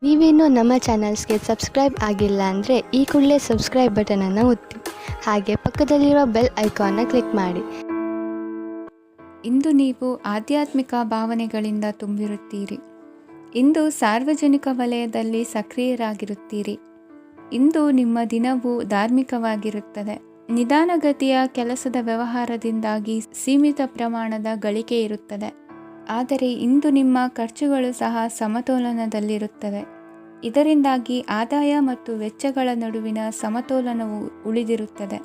ನೀವೇನೂ ನಮ್ಮ ಚಾನಲ್ಸ್ಗೆ ಸಬ್ಸ್ಕ್ರೈಬ್ ಆಗಿಲ್ಲ ಅಂದರೆ ಈ ಕೂಡಲೇ ಸಬ್ಸ್ಕ್ರೈಬ್ ಬಟನನ್ನು ಒತ್ತಿ, ಹಾಗೆ ಪಕ್ಕದಲ್ಲಿರುವ ಬೆಲ್ ಐಕಾನ್ನ ಕ್ಲಿಕ್ ಮಾಡಿ. ಇಂದು ನೀವು ಆಧ್ಯಾತ್ಮಿಕ ಭಾವನೆಗಳಿಂದ ತುಂಬಿರುತ್ತೀರಿ. ಇಂದು ಸಾರ್ವಜನಿಕ ವಲಯದಲ್ಲಿ ಸಕ್ರಿಯರಾಗಿರುತ್ತೀರಿ. ಇಂದು ನಿಮ್ಮ ದಿನವು ಧಾರ್ಮಿಕವಾಗಿರುತ್ತದೆ. ನಿಧಾನಗತಿಯ ಕೆಲಸದ ವ್ಯವಹಾರದಿಂದಾಗಿ ಸೀಮಿತ ಪ್ರಮಾಣದ ಗಳಿಕೆ ಇರುತ್ತದೆ. ಆದರೆ ಇಂದು ನಿಮ್ಮ ಖರ್ಚುಗಳು ಸಹ ಸಮತೋಲನದಲ್ಲಿರುತ್ತವೆ. ಇದರಿಂದಾಗಿ ಆದಾಯ ಮತ್ತು ವೆಚ್ಚಗಳ ನಡುವಿನ ಸಮತೋಲನವು ಉಳಿದಿರುತ್ತದೆ.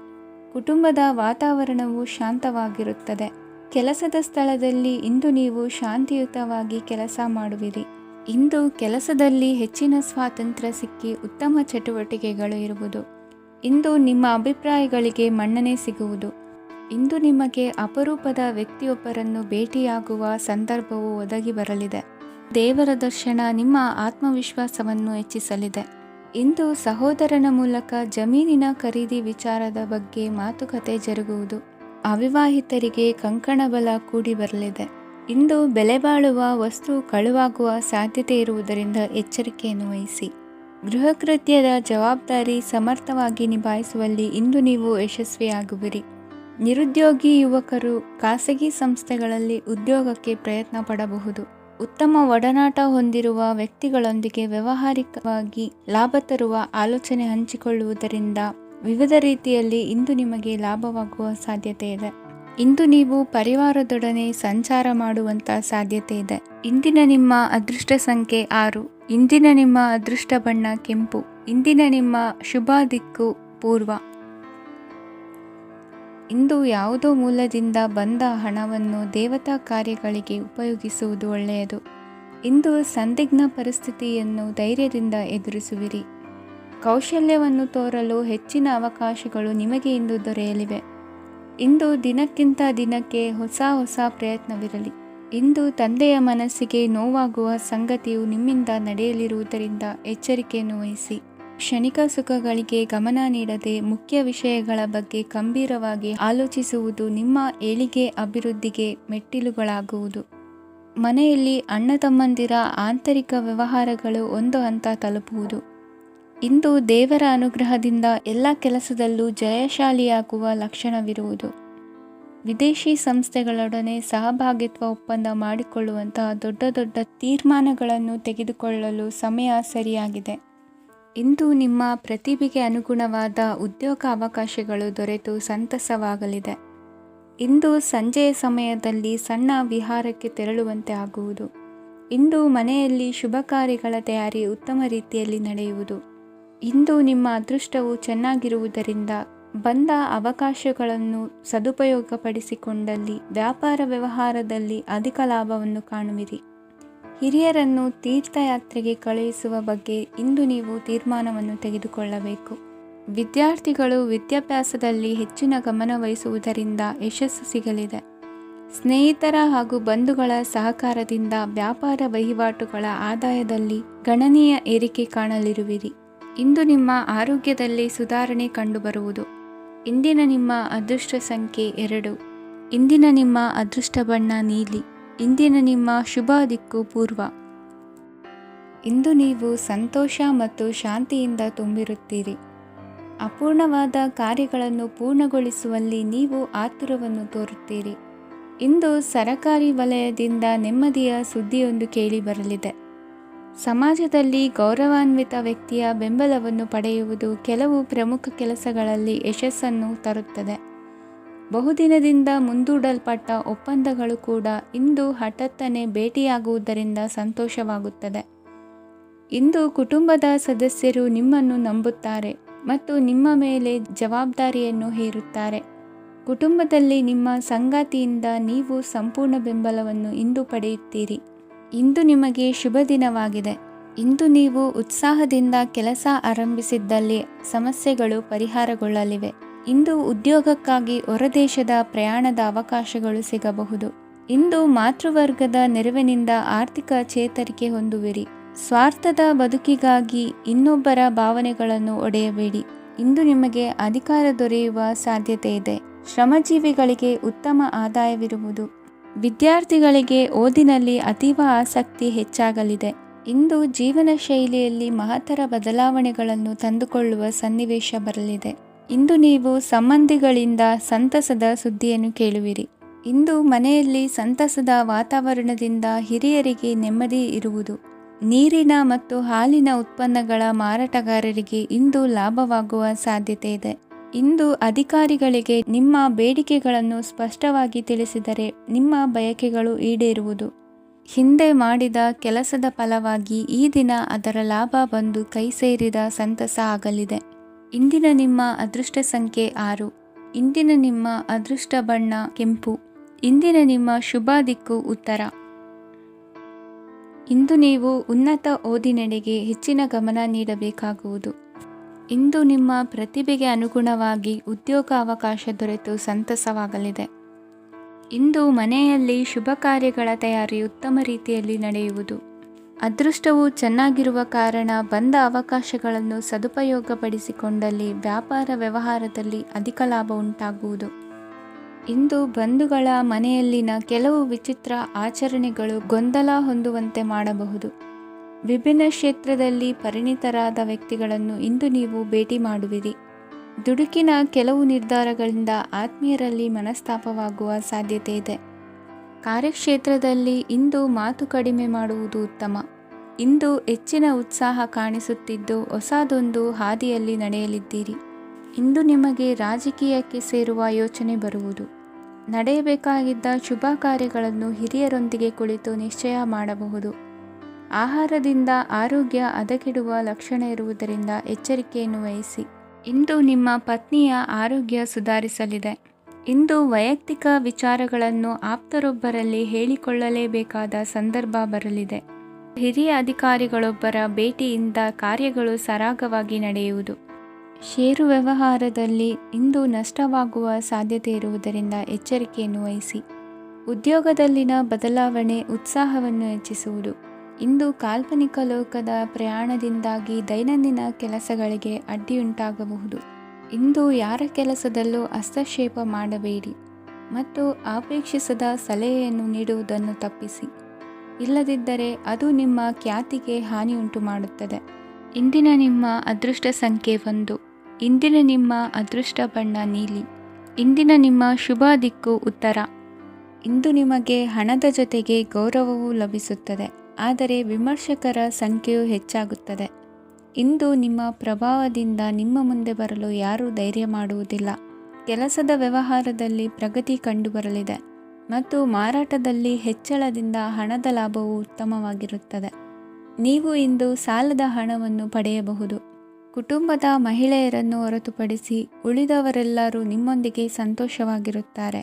ಕುಟುಂಬದ ವಾತಾವರಣವು ಶಾಂತವಾಗಿರುತ್ತದೆ. ಕೆಲಸದ ಸ್ಥಳದಲ್ಲಿ ಇಂದು ನೀವು ಶಾಂತಿಯುತವಾಗಿ ಕೆಲಸ ಮಾಡುವಿರಿ. ಇಂದು ಕೆಲಸದಲ್ಲಿ ಹೆಚ್ಚಿನ ಸ್ವಾತಂತ್ರ್ಯ ಸಿಕ್ಕಿ ಉತ್ತಮ ಚಟುವಟಿಕೆಗಳು ಇರುವುದು. ಇಂದು ನಿಮ್ಮ ಅಭಿಪ್ರಾಯಗಳಿಗೆ ಮನ್ನಣೆ ಸಿಗುವುದು. ಇಂದು ನಿಮಗೆ ಅಪರೂಪದ ವ್ಯಕ್ತಿಯೊಬ್ಬರನ್ನು ಭೇಟಿಯಾಗುವ ಸಂದರ್ಭವು ಒದಗಿ ಬರಲಿದೆ. ದೇವರ ದರ್ಶನ ನಿಮ್ಮ ಆತ್ಮವಿಶ್ವಾಸವನ್ನು ಹೆಚ್ಚಿಸಲಿದೆ. ಇಂದು ಸಹೋದರನ ಮೂಲಕ ಜಮೀನಿನ ಖರೀದಿ ವಿಚಾರದ ಬಗ್ಗೆ ಮಾತುಕತೆ ಜರುಗುವುದು. ಅವಿವಾಹಿತರಿಗೆ ಕಂಕಣ ಬಲ ಕೂಡಿ ಬರಲಿದೆ. ಇಂದು ಬೆಲೆ ಬಾಳುವ ವಸ್ತು ಕಳುವಾಗುವ ಸಾಧ್ಯತೆ ಇರುವುದರಿಂದ ಎಚ್ಚರಿಕೆಯನ್ನು ವಹಿಸಿ. ಗೃಹ ಕೃತ್ಯದ ಜವಾಬ್ದಾರಿ ಸಮರ್ಥವಾಗಿ ನಿಭಾಯಿಸುವಲ್ಲಿ ಇಂದು ನೀವು ಯಶಸ್ವಿಯಾಗುವಿರಿ. ನಿರುದ್ಯೋಗಿ ಯುವಕರು ಖಾಸಗಿ ಸಂಸ್ಥೆಗಳಲ್ಲಿ ಉದ್ಯೋಗಕ್ಕೆ ಪ್ರಯತ್ನ ಪಡಬಹುದು. ಉತ್ತಮ ಒಡನಾಟ ಹೊಂದಿರುವ ವ್ಯಕ್ತಿಗಳೊಂದಿಗೆ ವ್ಯಾವಹಾರಿಕವಾಗಿ ಲಾಭ ತರುವ ಆಲೋಚನೆ ಹಂಚಿಕೊಳ್ಳುವುದರಿಂದ ವಿವಿಧ ರೀತಿಯಲ್ಲಿ ಇಂದು ನಿಮಗೆ ಲಾಭವಾಗುವ ಸಾಧ್ಯತೆ ಇದೆ. ಇಂದು ನೀವು ಪರಿವಾರದೊಡನೆ ಸಂಚಾರ ಮಾಡುವಂಥ ಸಾಧ್ಯತೆ ಇದೆ. ಇಂದಿನ ನಿಮ್ಮ ಅದೃಷ್ಟ ಸಂಖ್ಯೆ 6. ಇಂದಿನ ನಿಮ್ಮ ಅದೃಷ್ಟ ಬಣ್ಣ ಕೆಂಪು. ಇಂದಿನ ನಿಮ್ಮ ಶುಭ ದಿಕ್ಕು ಪೂರ್ವ. ಇಂದು ಯಾವುದೋ ಮೂಲದಿಂದ ಬಂದ ಹಣವನ್ನು ದೇವತಾ ಕಾರ್ಯಗಳಿಗೆ ಉಪಯೋಗಿಸುವುದು ಒಳ್ಳೆಯದು. ಇಂದು ಸಂದಿಗ್ಧ ಪರಿಸ್ಥಿತಿಯನ್ನು ಧೈರ್ಯದಿಂದ ಎದುರಿಸುವಿರಿ. ಕೌಶಲ್ಯವನ್ನು ತೋರಲು ಹೆಚ್ಚಿನ ಅವಕಾಶಗಳು ನಿಮಗೆ ಇಂದು ದೊರೆಯಲಿವೆ. ಇಂದು ದಿನಕ್ಕಿಂತ ದಿನಕ್ಕೆ ಹೊಸ ಪ್ರಯತ್ನವಿರಲಿ. ಇಂದು ತಂದೆಯ ಮನಸ್ಸಿಗೆ ನೋವಾಗುವ ಸಂಗತಿಯು ನಿಮ್ಮಿಂದ ನಡೆಯಲಿರುವುದರಿಂದ ಎಚ್ಚರಿಕೆಯನ್ನು ವಹಿಸಿ. ಕ್ಷಣಿಕ ಸುಖಗಳಿಗೆ ಗಮನ ನೀಡದೆ ಮುಖ್ಯ ವಿಷಯಗಳ ಬಗ್ಗೆ ಗಂಭೀರವಾಗಿ ಆಲೋಚಿಸುವುದು ನಿಮ್ಮ ಏಳಿಗೆ ಅಭಿವೃದ್ಧಿಗೆ ಮೆಟ್ಟಿಲುಗಳಾಗುವುದು. ಮನೆಯಲ್ಲಿ ಅಣ್ಣ ತಮ್ಮಂದಿರ ಆಂತರಿಕ ವ್ಯವಹಾರಗಳು ಒಂದು ಹಂತ ತಲುಪುವುದು. ಇಂದು ದೇವರ ಅನುಗ್ರಹದಿಂದ ಎಲ್ಲ ಕೆಲಸದಲ್ಲೂ ಜಯಶಾಲಿಯಾಗುವ ಲಕ್ಷಣವಿರುವುದು. ವಿದೇಶಿ ಸಂಸ್ಥೆಗಳೊಡನೆ ಸಹಭಾಗಿತ್ವ ಒಪ್ಪಂದ ಮಾಡಿಕೊಳ್ಳುವಂತಹ ದೊಡ್ಡ ತೀರ್ಮಾನಗಳನ್ನು ತೆಗೆದುಕೊಳ್ಳಲು ಸಮಯ ಸರಿಯಾಗಿದೆ. ಇಂದು ನಿಮ್ಮ ಪ್ರತಿಭೆಗೆ ಅನುಗುಣವಾದ ಉದ್ಯೋಗ ಅವಕಾಶಗಳು ದೊರೆತು ಸಂತಸವಾಗಲಿದೆ. ಇಂದು ಸಂಜೆಯ ಸಮಯದಲ್ಲಿ ಸಣ್ಣ ವಿಹಾರಕ್ಕೆ ತೆರಳುವಂತೆ ಆಗುವುದು. ಇಂದು ಮನೆಯಲ್ಲಿ ಶುಭ ಕಾರ್ಯಗಳ ತಯಾರಿ ಉತ್ತಮ ರೀತಿಯಲ್ಲಿ ನಡೆಯುವುದು. ಇಂದು ನಿಮ್ಮ ಅದೃಷ್ಟವು ಚೆನ್ನಾಗಿರುವುದರಿಂದ ಬಂದ ಅವಕಾಶಗಳನ್ನು ಸದುಪಯೋಗಪಡಿಸಿಕೊಂಡಲ್ಲಿ ವ್ಯಾಪಾರ ವ್ಯವಹಾರದಲ್ಲಿ ಅಧಿಕ ಲಾಭವನ್ನು ಕಾಣುವಿರಿ. ಹಿರಿಯರನ್ನು ತೀರ್ಥಯಾತ್ರೆಗೆ ಕಳುಹಿಸುವ ಬಗ್ಗೆ ಇಂದು ನೀವು ತೀರ್ಮಾನವನ್ನು ತೆಗೆದುಕೊಳ್ಳಬೇಕು. ವಿದ್ಯಾರ್ಥಿಗಳು ವಿದ್ಯಾಭ್ಯಾಸದಲ್ಲಿ ಹೆಚ್ಚಿನ ಗಮನ ವಹಿಸುವುದರಿಂದ ಯಶಸ್ಸು ಸಿಗಲಿದೆ. ಸ್ನೇಹಿತರ ಹಾಗೂ ಬಂಧುಗಳ ಸಹಕಾರದಿಂದ ವ್ಯಾಪಾರ ವಹಿವಾಟುಗಳ ಆದಾಯದಲ್ಲಿ ಗಣನೀಯ ಏರಿಕೆ ಕಾಣಲಿರುವಿರಿ. ಇಂದು ನಿಮ್ಮ ಆರೋಗ್ಯದಲ್ಲಿ ಸುಧಾರಣೆ ಕಂಡುಬರುವುದು. ಇಂದಿನ ನಿಮ್ಮ ಅದೃಷ್ಟ ಸಂಖ್ಯೆ 2. ಇಂದಿನ ನಿಮ್ಮ ಅದೃಷ್ಟ ಬಣ್ಣ ನೀಲಿ. ಇಂದಿನ ನಿಮ್ಮ ಶುಭ ದಿಕ್ಕು ಪೂರ್ವ. ಇಂದು ನೀವು ಸಂತೋಷ ಮತ್ತು ಶಾಂತಿಯಿಂದ ತುಂಬಿರುತ್ತೀರಿ. ಅಪೂರ್ಣವಾದ ಕಾರ್ಯಗಳನ್ನು ಪೂರ್ಣಗೊಳಿಸುವಲ್ಲಿ ನೀವು ಆತುರವನ್ನು ತೋರುತ್ತೀರಿ. ಇಂದು ಸರಕಾರಿ ವಲಯದಿಂದ ನೆಮ್ಮದಿಯ ಸುದ್ದಿಯೊಂದು ಕೇಳಿ ಬರಲಿದೆ. ಸಮಾಜದಲ್ಲಿ ಗೌರವಾನ್ವಿತ ವ್ಯಕ್ತಿಯ ಬೆಂಬಲವನ್ನು ಪಡೆಯುವುದು ಕೆಲವು ಪ್ರಮುಖ ಕೆಲಸಗಳಲ್ಲಿ ಯಶಸ್ಸನ್ನು ತರುತ್ತದೆ. ಬಹುದಿನದಿಂದ ಮುಂದೂಡಲ್ಪಟ್ಟ ಒಪ್ಪಂದಗಳು ಕೂಡ ಇಂದು ಹಠಾತ್ತನೆ ಭೇಟಿಯಾಗುವುದರಿಂದ ಸಂತೋಷವಾಗುತ್ತದೆ. ಇಂದು ಕುಟುಂಬದ ಸದಸ್ಯರು ನಿಮ್ಮನ್ನು ನಂಬುತ್ತಾರೆ ಮತ್ತು ನಿಮ್ಮ ಮೇಲೆ ಜವಾಬ್ದಾರಿಯನ್ನು ಹೇರುತ್ತಾರೆ. ಕುಟುಂಬದಲ್ಲಿ ನಿಮ್ಮ ಸಂಗಾತಿಯಿಂದ ನೀವು ಸಂಪೂರ್ಣ ಬೆಂಬಲವನ್ನು ಇಂದು ಪಡೆಯುತ್ತೀರಿ. ಇಂದು ನಿಮಗೆ ಶುಭ ದಿನವಾಗಿದೆ. ಇಂದು ನೀವು ಉತ್ಸಾಹದಿಂದ ಕೆಲಸ ಆರಂಭಿಸಿದ್ದಲ್ಲಿ ಸಮಸ್ಯೆಗಳು ಪರಿಹಾರಗೊಳ್ಳಲಿವೆ. ಇಂದು ಉದ್ಯೋಗಕ್ಕಾಗಿ ಹೊರದೇಶದ ಪ್ರಯಾಣದ ಅವಕಾಶಗಳು ಸಿಗಬಹುದು. ಇಂದು ಮಾತೃವರ್ಗದ ನೆರವಿನಿಂದ ಆರ್ಥಿಕ ಚೇತರಿಕೆ ಹೊಂದುವಿರಿ. ಸ್ವಾರ್ಥದ ಬದುಕಿಗಾಗಿ ಇನ್ನೊಬ್ಬರ ಭಾವನೆಗಳನ್ನು ಒಡೆಯಬೇಡಿ. ಇಂದು ನಿಮಗೆ ಅಧಿಕಾರ ದೊರೆಯುವ ಸಾಧ್ಯತೆ ಇದೆ. ಶ್ರಮಜೀವಿಗಳಿಗೆ ಉತ್ತಮ ಆದಾಯವಿರುವುದು. ವಿದ್ಯಾರ್ಥಿಗಳಿಗೆ ಓದಿನಲ್ಲಿ ಅತೀವ ಆಸಕ್ತಿ ಹೆಚ್ಚಾಗಲಿದೆ. ಇಂದು ಜೀವನ ಶೈಲಿಯಲ್ಲಿ ಮಹತ್ತರ ಬದಲಾವಣೆಗಳನ್ನು ತಂದುಕೊಳ್ಳುವ ಸನ್ನಿವೇಶ ಬರಲಿದೆ. ಇಂದು ನೀವು ಸಂಬಂಧಿಗಳಿಂದ ಸಂತಸದ ಸುದ್ದಿಯನ್ನು ಕೇಳುವಿರಿ. ಇಂದು ಮನೆಯಲ್ಲಿ ಸಂತಸದ ವಾತಾವರಣದಿಂದ ಹಿರಿಯರಿಗೆ ನೆಮ್ಮದಿ ಇರುವುದು. ನೀರಿನ ಮತ್ತು ಹಾಲಿನ ಉತ್ಪನ್ನಗಳ ಮಾರಾಟಗಾರರಿಗೆ ಇಂದು ಲಾಭವಾಗುವ ಸಾಧ್ಯತೆ ಇದೆ. ಇಂದು ಅಧಿಕಾರಿಗಳಿಗೆ ನಿಮ್ಮ ಬೇಡಿಕೆಗಳನ್ನು ಸ್ಪಷ್ಟವಾಗಿ ತಿಳಿಸಿದರೆ ನಿಮ್ಮ ಬಯಕೆಗಳು ಈಡೇರುವುದು. ಹಿಂದೆ ಮಾಡಿದ ಕೆಲಸದ ಫಲವಾಗಿ ಈ ದಿನ ಅದರ ಲಾಭ ಬಂದು ಕೈ ಸೇರಿದ ಸಂತಸ ಆಗಲಿದೆ. ಇಂದಿನ ನಿಮ್ಮ ಅದೃಷ್ಟ ಸಂಖ್ಯೆ 6. ಇಂದಿನ ನಿಮ್ಮ ಅದೃಷ್ಟ ಬಣ್ಣ ಕೆಂಪು. ಇಂದಿನ ನಿಮ್ಮ ಶುಭ ದಿಕ್ಕು ಉತ್ತರ. ಇಂದು ನೀವು ಉನ್ನತ ಓದಿನೆಡೆಗೆ ಹೆಚ್ಚಿನ ಗಮನ ನೀಡಬೇಕಾಗುವುದು. ಇಂದು ನಿಮ್ಮ ಪ್ರತಿಭೆಗೆ ಅನುಗುಣವಾಗಿ ಉದ್ಯೋಗಾವಕಾಶ ದೊರೆತು ಸಂತಸವಾಗಲಿದೆ. ಇಂದು ಮನೆಯಲ್ಲಿ ಶುಭ ಕಾರ್ಯಗಳ ತಯಾರಿ ಉತ್ತಮ ರೀತಿಯಲ್ಲಿ ನಡೆಯುವುದು. ಅದೃಷ್ಟವು ಚೆನ್ನಾಗಿರುವ ಕಾರಣ ಬಂದ ಅವಕಾಶಗಳನ್ನು ಸದುಪಯೋಗಪಡಿಸಿಕೊಂಡಲ್ಲಿ ವ್ಯಾಪಾರ ವ್ಯವಹಾರದಲ್ಲಿ ಅಧಿಕ ಲಾಭ ಉಂಟಾಗುವುದು. ಇಂದು ಬಂಧುಗಳ ಮನೆಯಲ್ಲಿನ ಕೆಲವು ವಿಚಿತ್ರ ಆಚರಣೆಗಳು ಗೊಂದಲ ಹೊಂದುವಂತೆ ಮಾಡಬಹುದು. ವಿಭಿನ್ನ ಕ್ಷೇತ್ರದಲ್ಲಿ ಪರಿಣಿತರಾದ ವ್ಯಕ್ತಿಗಳನ್ನು ಇಂದು ನೀವು ಭೇಟಿ ಮಾಡುವಿರಿ. ದುಡುಕಿನ ಕೆಲವು ನಿರ್ಧಾರಗಳಿಂದ ಆತ್ಮೀಯರಲ್ಲಿ ಮನಸ್ತಾಪವಾಗುವ ಸಾಧ್ಯತೆ ಇದೆ. ಕಾರ್ಯಕ್ಷೇತ್ರದಲ್ಲಿ ಇಂದು ಮಾತು ಕಡಿಮೆ ಮಾಡುವುದು ಉತ್ತಮ. ಇಂದು ಹೆಚ್ಚಿನ ಉತ್ಸಾಹ ಕಾಣಿಸುತ್ತಿದ್ದು ಹೊಸದೊಂದು ಹಾದಿಯಲ್ಲಿ ನಡೆಯಲಿದ್ದೀರಿ. ಇಂದು ನಿಮಗೆ ರಾಜಕೀಯಕ್ಕೆ ಸೇರುವ ಯೋಚನೆ ಬರುವುದು. ನಡೆಯಬೇಕಾಗಿದ್ದ ಶುಭ ಕಾರ್ಯಗಳನ್ನು ಹಿರಿಯರೊಂದಿಗೆ ಕುಳಿತು ನಿಶ್ಚಯ ಮಾಡಬಹುದು. ಆಹಾರದಿಂದ ಆರೋಗ್ಯ ಹದಗೆಡುವ ಲಕ್ಷಣ ಇರುವುದರಿಂದ ಎಚ್ಚರಿಕೆಯನ್ನು ವಹಿಸಿ. ಇಂದು ನಿಮ್ಮ ಪತ್ನಿಯ ಆರೋಗ್ಯ ಸುಧಾರಿಸಲಿದೆ. ಇಂದು ವೈಯಕ್ತಿಕ ವಿಚಾರಗಳನ್ನು ಆಪ್ತರೊಬ್ಬರಲ್ಲಿ ಹೇಳಿಕೊಳ್ಳಲೇಬೇಕಾದ ಸಂದರ್ಭ ಬರಲಿದೆ. ಹಿರಿಯ ಅಧಿಕಾರಿಗಳೊಬ್ಬರ ಭೇಟಿಯಿಂದ ಕಾರ್ಯಗಳು ಸರಾಗವಾಗಿ ನಡೆಯುವುದು. ಷೇರು ವ್ಯವಹಾರದಲ್ಲಿ ಇಂದು ನಷ್ಟವಾಗುವ ಸಾಧ್ಯತೆ ಇರುವುದರಿಂದ ಎಚ್ಚರಿಕೆಯನ್ನು ವಹಿಸಿ. ಉದ್ಯೋಗದಲ್ಲಿನ ಬದಲಾವಣೆ ಉತ್ಸಾಹವನ್ನು ಹೆಚ್ಚಿಸುವುದು. ಇಂದು ಕಾಲ್ಪನಿಕ ಲೋಕದ ಪ್ರಯಾಣದಿಂದಾಗಿ ದೈನಂದಿನ ಕೆಲಸಗಳಿಗೆ ಅಡ್ಡಿಯುಂಟಾಗಬಹುದು. ಇಂದು ಯಾರ ಕೆಲಸದಲ್ಲೂ ಹಸ್ತಕ್ಷೇಪ ಮಾಡಬೇಡಿ ಮತ್ತು ಅಪೇಕ್ಷಿಸದ ಸಲಹೆಯನ್ನು ನೀಡುವುದನ್ನು ತಪ್ಪಿಸಿ. ಇಲ್ಲದಿದ್ದರೆ ಅದು ನಿಮ್ಮ ಖ್ಯಾತಿಗೆ ಹಾನಿಯುಂಟು ಮಾಡುತ್ತದೆ. ಇಂದಿನ ನಿಮ್ಮ ಅದೃಷ್ಟ ಸಂಖ್ಯೆ 1. ಇಂದಿನ ನಿಮ್ಮ ಅದೃಷ್ಟ ಬಣ್ಣ ನೀಲಿ. ಇಂದಿನ ನಿಮ್ಮ ಶುಭ ದಿಕ್ಕು ಉತ್ತರ. ಇಂದು ನಿಮಗೆ ಹಣದ ಜೊತೆಗೆ ಗೌರವವೂ ಲಭಿಸುತ್ತದೆ, ಆದರೆ ವಿಮರ್ಶಕರ ಸಂಖ್ಯೆಯು ಹೆಚ್ಚಾಗುತ್ತದೆ. ಇಂದು ನಿಮ್ಮ ಪ್ರಭಾವದಿಂದ ನಿಮ್ಮ ಮುಂದೆ ಬರಲು ಯಾರೂ ಧೈರ್ಯ ಮಾಡುವುದಿಲ್ಲ. ಕೆಲಸದ ವ್ಯವಹಾರದಲ್ಲಿ ಪ್ರಗತಿ ಕಂಡುಬರಲಿದೆ ಮತ್ತು ಮಾರಾಟದಲ್ಲಿ ಹೆಚ್ಚಳದಿಂದ ಹಣದ ಲಾಭವು ಉತ್ತಮವಾಗಿರುತ್ತದೆ. ನೀವು ಇಂದು ಸಾಲದ ಹಣವನ್ನು ಪಡೆಯಬಹುದು. ಕುಟುಂಬದ ಮಹಿಳೆಯರನ್ನು ಹೊರತುಪಡಿಸಿ ಉಳಿದವರೆಲ್ಲರೂ ನಿಮ್ಮೊಂದಿಗೆ ಸಂತೋಷವಾಗಿರುತ್ತಾರೆ.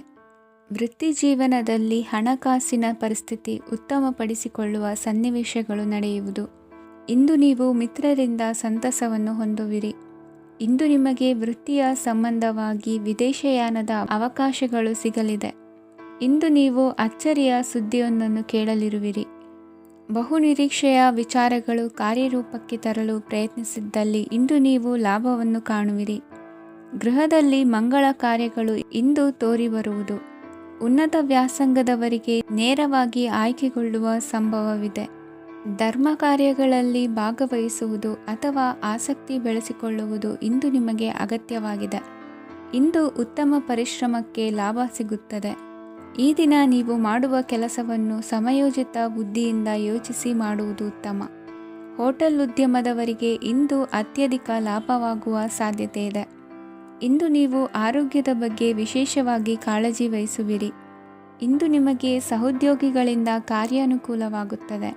ವೃತ್ತಿ ಜೀವನದಲ್ಲಿ ಹಣಕಾಸಿನ ಪರಿಸ್ಥಿತಿ ಉತ್ತಮಪಡಿಸಿಕೊಳ್ಳುವ ಸನ್ನಿವೇಶಗಳು ನಡೆಯುವುದು. ಇಂದು ನೀವು ಮಿತ್ರರಿಂದ ಸಂತಸವನ್ನು ಹೊಂದುವಿರಿ. ಇಂದು ನಿಮಗೆ ವೃತ್ತಿಯ ಸಂಬಂಧವಾಗಿ ವಿದೇಶಯಾನದ ಅವಕಾಶಗಳು ಸಿಗಲಿದೆ. ಇಂದು ನೀವು ಅಚ್ಚರಿಯ ಸುದ್ದಿಯೊಂದನ್ನು ಕೇಳಲಿರುವಿರಿ. ಬಹುನಿರೀಕ್ಷೆಯ ವಿಚಾರಗಳು ಕಾರ್ಯರೂಪಕ್ಕೆ ತರಲು ಪ್ರಯತ್ನಿಸಿದ್ದಲ್ಲಿ ಇಂದು ನೀವು ಲಾಭವನ್ನು ಕಾಣುವಿರಿ. ಗೃಹದಲ್ಲಿ ಮಂಗಳ ಕಾರ್ಯಗಳು ಇಂದು ತೋರಿಬರುವುದು. ಉನ್ನತ ವ್ಯಾಸಂಗದವರಿಗೆ ನೇರವಾಗಿ ಆಯ್ಕೆಗೊಳ್ಳುವ ಸಂಭವವಿದೆ. ಧರ್ಮ ಕಾರ್ಯಗಳಲ್ಲಿ ಭಾಗವಹಿಸುವುದು ಅಥವಾ ಆಸಕ್ತಿ ಬೆಳೆಸಿಕೊಳ್ಳುವುದು ಇಂದು ನಿಮಗೆ ಅಗತ್ಯವಾಗಿದೆ. ಇಂದು ಉತ್ತಮ ಪರಿಶ್ರಮಕ್ಕೆ ಲಾಭ ಸಿಗುತ್ತದೆ. ಈ ದಿನ ನೀವು ಮಾಡುವ ಕೆಲಸವನ್ನು ಸಮಯೋಚಿತ ಬುದ್ಧಿಯಿಂದ ಯೋಚಿಸಿ ಮಾಡುವುದು ಉತ್ತಮ. ಹೋಟೆಲ್ ಉದ್ಯಮದವರಿಗೆ ಇಂದು ಅತ್ಯಧಿಕ ಲಾಭವಾಗುವ ಸಾಧ್ಯತೆ ಇದೆ. ಇಂದು ನೀವು ಆರೋಗ್ಯದ ಬಗ್ಗೆ ವಿಶೇಷವಾಗಿ ಕಾಳಜಿ ವಹಿಸುವಿರಿ. ಇಂದು ನಿಮಗೆ ಸಹೋದ್ಯೋಗಿಗಳಿಂದ ಕಾರ್ಯಾನುಕೂಲವಾಗುತ್ತದೆ.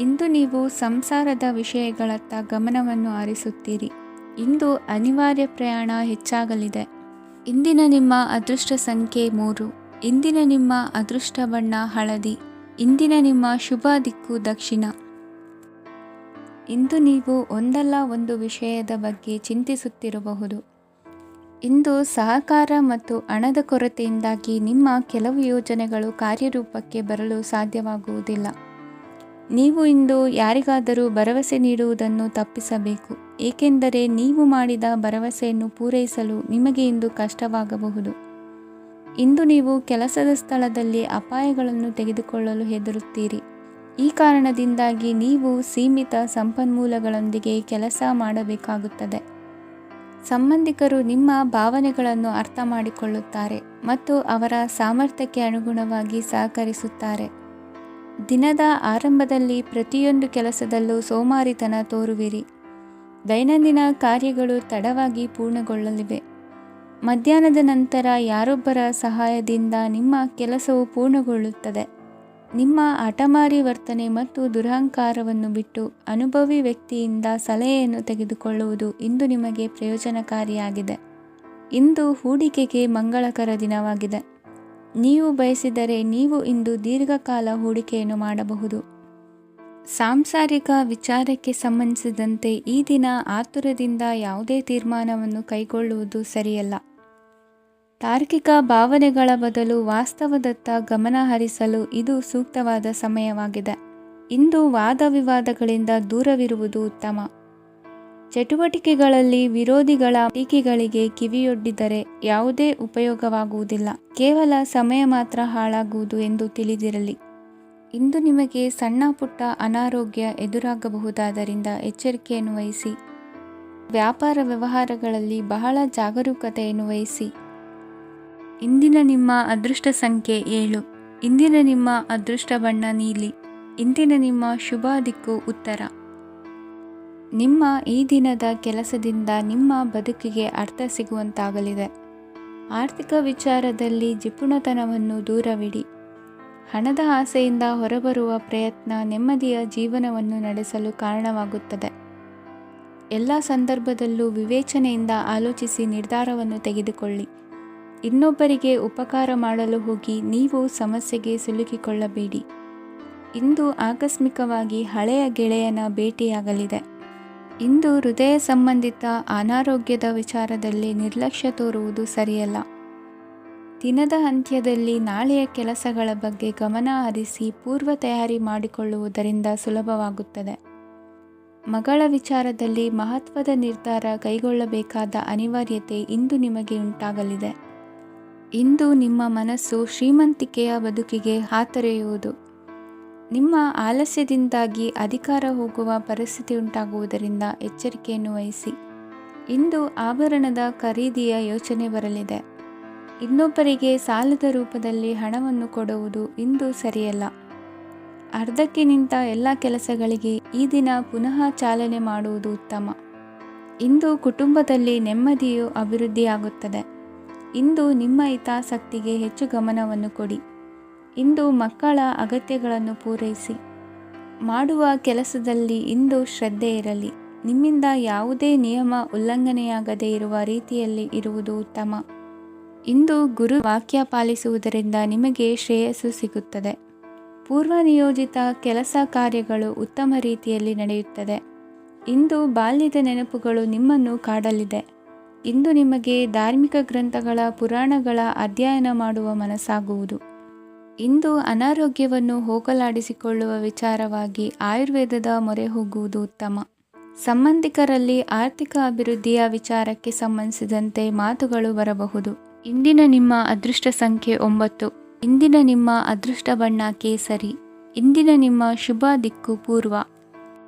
ಇಂದು ನೀವು ಸಂಸಾರದ ವಿಷಯಗಳತ್ತ ಗಮನವನ್ನು ಹರಿಸುತ್ತೀರಿ. ಇಂದು ಅನಿವಾರ್ಯ ಪ್ರಯಾಣ ಹೆಚ್ಚಾಗಲಿದೆ. ಇಂದಿನ ನಿಮ್ಮ ಅದೃಷ್ಟ ಸಂಖ್ಯೆ 3. ಇಂದಿನ ನಿಮ್ಮ ಅದೃಷ್ಟ ಬಣ್ಣ ಹಳದಿ. ಇಂದಿನ ನಿಮ್ಮ ಶುಭ ದಿಕ್ಕು ದಕ್ಷಿಣ. ಇಂದು ನೀವು ಒಂದಲ್ಲ ಒಂದು ವಿಷಯದ ಬಗ್ಗೆ ಚಿಂತಿಸುತ್ತಿರಬಹುದು. ಇಂದು ಸಹಕಾರ ಮತ್ತು ಹಣದ ಕೊರತೆಯಿಂದಾಗಿ ನಿಮ್ಮ ಕೆಲವು ಯೋಜನೆಗಳು ಕಾರ್ಯರೂಪಕ್ಕೆ ಬರಲು ಸಾಧ್ಯವಾಗುವುದಿಲ್ಲ. ನೀವು ಇಂದು ಯಾರಿಗಾದರೂ ಭರವಸೆ ನೀಡುವುದನ್ನು ತಪ್ಪಿಸಬೇಕು, ಏಕೆಂದರೆ ನೀವು ಮಾಡಿದ ಭರವಸೆಯನ್ನು ಪೂರೈಸಲು ನಿಮಗೆ ಇಂದು ಕಷ್ಟವಾಗಬಹುದು. ಇಂದು ನೀವು ಕೆಲಸದ ಸ್ಥಳದಲ್ಲಿ ಅಪಾಯಗಳನ್ನು ತೆಗೆದುಕೊಳ್ಳಲು ಹೆದರುತ್ತೀರಿ. ಈ ಕಾರಣದಿಂದಾಗಿ ನೀವು ಸೀಮಿತ ಸಂಪನ್ಮೂಲಗಳೊಂದಿಗೆ ಕೆಲಸ ಮಾಡಬೇಕಾಗುತ್ತದೆ. ಸಂಬಂಧಿಕರು ನಿಮ್ಮ ಭಾವನೆಗಳನ್ನು ಅರ್ಥ ಮಾಡಿಕೊಳ್ಳುತ್ತಾರೆ ಮತ್ತು ಅವರ ಸಾಮರ್ಥ್ಯಕ್ಕೆ ಅನುಗುಣವಾಗಿ ಸಹಕರಿಸುತ್ತಾರೆ. ದಿನದ ಆರಂಭದಲ್ಲಿ ಪ್ರತಿಯೊಂದು ಕೆಲಸದಲ್ಲೂ ಸೋಮಾರಿತನ ತೋರುವಿರಿ. ದೈನಂದಿನ ಕಾರ್ಯಗಳು ತಡವಾಗಿ ಪೂರ್ಣಗೊಳ್ಳಲಿವೆ. ಮಧ್ಯಾಹ್ನದ ನಂತರ ಯಾರೊಬ್ಬರ ಸಹಾಯದಿಂದ ನಿಮ್ಮ ಕೆಲಸವು ಪೂರ್ಣಗೊಳ್ಳುತ್ತದೆ. ನಿಮ್ಮ ಹಠಮಾರಿ ವರ್ತನೆ ಮತ್ತು ದುರಹಂಕಾರವನ್ನು ಬಿಟ್ಟು ಅನುಭವಿ ವ್ಯಕ್ತಿಯಿಂದ ಸಲಹೆಯನ್ನು ತೆಗೆದುಕೊಳ್ಳುವುದು ಇಂದು ನಿಮಗೆ ಪ್ರಯೋಜನಕಾರಿಯಾಗಿದೆ. ಇಂದು ಹೂಡಿಕೆಗೆ ಮಂಗಳಕರ ದಿನವಾಗಿದೆ. ನೀವು ಬಯಸಿದರೆ ನೀವು ಇಂದು ದೀರ್ಘಕಾಲ ಹೂಡಿಕೆಯನ್ನು ಮಾಡಬಹುದು. ಸಾಂಸಾರಿಕ ವಿಚಾರಕ್ಕೆ ಸಂಬಂಧಿಸಿದಂತೆ ಈ ದಿನ ಆತುರದಿಂದ ಯಾವುದೇ ತೀರ್ಮಾನವನ್ನು ಕೈಗೊಳ್ಳುವುದು ಸರಿಯಲ್ಲ. ತಾರ್ಕಿಕ ಭಾವನೆಗಳ ಬದಲು ವಾಸ್ತವದತ್ತ ಗಮನ ಹರಿಸಲು ಇದು ಸೂಕ್ತವಾದ ಸಮಯವಾಗಿದೆ. ಇಂದು ವಾದ ವಿವಾದಗಳಿಂದ ದೂರವಿರುವುದು ಉತ್ತಮ. ಚಟುವಟಿಕೆಗಳಲ್ಲಿ ವಿರೋಧಿಗಳ ಟೀಕೆಗಳಿಗೆ ಕಿವಿಯೊಡ್ಡಿದರೆ ಯಾವುದೇ ಉಪಯೋಗವಾಗುವುದಿಲ್ಲ. ಕೇವಲ ಸಮಯ ಮಾತ್ರ ಹಾಳಾಗುವುದು ಎಂದು ತಿಳಿದಿರಲಿ. ಇಂದು ನಿಮಗೆ ಸಣ್ಣ ಪುಟ್ಟ ಅನಾರೋಗ್ಯ ಎದುರಾಗಬಹುದಾದ್ದರಿಂದ ಎಚ್ಚರಿಕೆಯನ್ನು ವಹಿಸಿ. ವ್ಯಾಪಾರ ವ್ಯವಹಾರಗಳಲ್ಲಿ ಬಹಳ ಜಾಗರೂಕತೆಯನ್ನು ವಹಿಸಿ. ಇಂದಿನ ನಿಮ್ಮ ಅದೃಷ್ಟ ಸಂಖ್ಯೆ 7. ಇಂದಿನ ನಿಮ್ಮ ಅದೃಷ್ಟ ಬಣ್ಣ ನೀಲಿ. ಇಂದಿನ ನಿಮ್ಮ ಶುಭ ದಿಕ್ಕು ಉತ್ತರ. ನಿಮ್ಮ ಈ ದಿನದ ಕೆಲಸದಿಂದ ನಿಮ್ಮ ಬದುಕಿಗೆ ಅರ್ಥ ಸಿಗುವಂತಾಗಲಿದೆ. ಆರ್ಥಿಕ ವಿಚಾರದಲ್ಲಿ ಜಿಪುಣತನವನ್ನು ದೂರವಿಡಿ. ಹಣದ ಆಸೆಯಿಂದ ಹೊರಬರುವ ಪ್ರಯತ್ನ ನೆಮ್ಮದಿಯ ಜೀವನವನ್ನು ನಡೆಸಲು ಕಾರಣವಾಗುತ್ತದೆ. ಎಲ್ಲ ಸಂದರ್ಭದಲ್ಲೂ ವಿವೇಚನೆಯಿಂದ ಆಲೋಚಿಸಿ ನಿರ್ಧಾರವನ್ನು ತೆಗೆದುಕೊಳ್ಳಿ. ಇನ್ನೊಬ್ಬರಿಗೆ ಉಪಕಾರ ಮಾಡಲು ಹೋಗಿ ನೀವು ಸಮಸ್ಯೆಗೆ ಸಿಲುಕಿಕೊಳ್ಳಬೇಡಿ. ಇಂದು ಆಕಸ್ಮಿಕವಾಗಿ ಹಳೆಯ ಗೆಳೆಯನ ಭೇಟಿಯಾಗಲಿದೆ. ಇಂದು ಹೃದಯ ಸಂಬಂಧಿತ ಅನಾರೋಗ್ಯದ ವಿಚಾರದಲ್ಲಿ ನಿರ್ಲಕ್ಷ್ಯ ತೋರುವುದು ಸರಿಯಲ್ಲ. ದಿನದ ಅಂತ್ಯದಲ್ಲಿ ನಾಳೆಯ ಕೆಲಸಗಳ ಬಗ್ಗೆ ಗಮನ ಹರಿಸಿ ಪೂರ್ವ ತಯಾರಿ ಮಾಡಿಕೊಳ್ಳುವುದರಿಂದ ಸುಲಭವಾಗುತ್ತದೆ. ಮಗಳ ವಿಚಾರದಲ್ಲಿ ಮಹತ್ವದ ನಿರ್ಧಾರ ಕೈಗೊಳ್ಳಬೇಕಾದ ಅನಿವಾರ್ಯತೆ ಇಂದು ನಿಮಗೆ ಉಂಟಾಗಲಿದೆ. ಇಂದು ನಿಮ್ಮ ಮನಸ್ಸು ಶ್ರೀಮಂತಿಕೆಯ ಬದುಕಿಗೆ ಹಾತೊರೆಯುವುದು. ನಿಮ್ಮ ಆಲಸ್ಯದಿಂದಾಗಿ ಅಧಿಕಾರ ಹೋಗುವ ಪರಿಸ್ಥಿತಿ ಉಂಟಾಗುವುದರಿಂದ ಎಚ್ಚರಿಕೆಯನ್ನು ವಹಿಸಿ. ಇಂದು ಆಭರಣದ ಖರೀದಿಯ ಯೋಚನೆ ಬರಲಿದೆ. ಇನ್ನೊಬ್ಬರಿಗೆ ಸಾಲದ ರೂಪದಲ್ಲಿ ಹಣವನ್ನು ಕೊಡುವುದು ಇಂದು ಸರಿಯಲ್ಲ. ಅರ್ಧಕ್ಕೆ ನಿಂತ ಎಲ್ಲ ಕೆಲಸಗಳಿಗೆ ಈ ದಿನ ಪುನಃ ಚಾಲನೆ ಮಾಡುವುದು ಉತ್ತಮ. ಇಂದು ಕುಟುಂಬದಲ್ಲಿ ನೆಮ್ಮದಿಯು ಅಭಿವೃದ್ಧಿಯಾಗುತ್ತದೆ. ಇಂದು ನಿಮ್ಮ ಹಿತಾಸಕ್ತಿಗೆ ಹೆಚ್ಚು ಗಮನವನ್ನು ಕೊಡಿ. ಇಂದು ಮಕ್ಕಳ ಅಗತ್ಯಗಳನ್ನು ಪೂರೈಸಿ. ಮಾಡುವ ಕೆಲಸದಲ್ಲಿ ಇಂದು ಶ್ರದ್ಧೆ ಇರಲಿ. ನಿಮ್ಮಿಂದ ಯಾವುದೇ ನಿಯಮ ಉಲ್ಲಂಘನೆಯಾಗದೇ ಇರುವ ರೀತಿಯಲ್ಲಿ ಇರುವುದು ಉತ್ತಮ. ಇಂದು ಗುರು ವಾಕ್ಯ ಪಾಲಿಸುವುದರಿಂದ ನಿಮಗೆ ಶ್ರೇಯಸ್ಸು ಸಿಗುತ್ತದೆ. ಪೂರ್ವ ನಿಯೋಜಿತ ಕೆಲಸ ಕಾರ್ಯಗಳು ಉತ್ತಮ ರೀತಿಯಲ್ಲಿ ನಡೆಯುತ್ತದೆ. ಇಂದು ಬಾಲ್ಯದ ನೆನಪುಗಳು ನಿಮ್ಮನ್ನು ಕಾಡಲಿದೆ. ಇಂದು ನಿಮಗೆ ಧಾರ್ಮಿಕ ಗ್ರಂಥಗಳ ಪುರಾಣಗಳ ಅಧ್ಯಯನ ಮಾಡುವ ಮನಸ್ಸಾಗುವುದು. ಇಂದು ಅನಾರೋಗ್ಯವನ್ನು ಹೋಗಲಾಡಿಸಿಕೊಳ್ಳುವ ವಿಚಾರವಾಗಿ ಆಯುರ್ವೇದದ ಮೊರೆ ಹೋಗುವುದು ಉತ್ತಮ. ಸಂಬಂಧಿಕರಲ್ಲಿ ಆರ್ಥಿಕ ಅಭಿವೃದ್ಧಿಯ ವಿಚಾರಕ್ಕೆ ಸಂಬಂಧಿಸಿದಂತೆ ಮಾತುಗಳು ಬರಬಹುದು. ಇಂದಿನ ನಿಮ್ಮ ಅದೃಷ್ಟ ಸಂಖ್ಯೆ 9. ಇಂದಿನ ನಿಮ್ಮ ಅದೃಷ್ಟ ಬಣ್ಣ ಕೇಸರಿ. ಇಂದಿನ ನಿಮ್ಮ ಶುಭ ದಿಕ್ಕು ಪೂರ್ವ.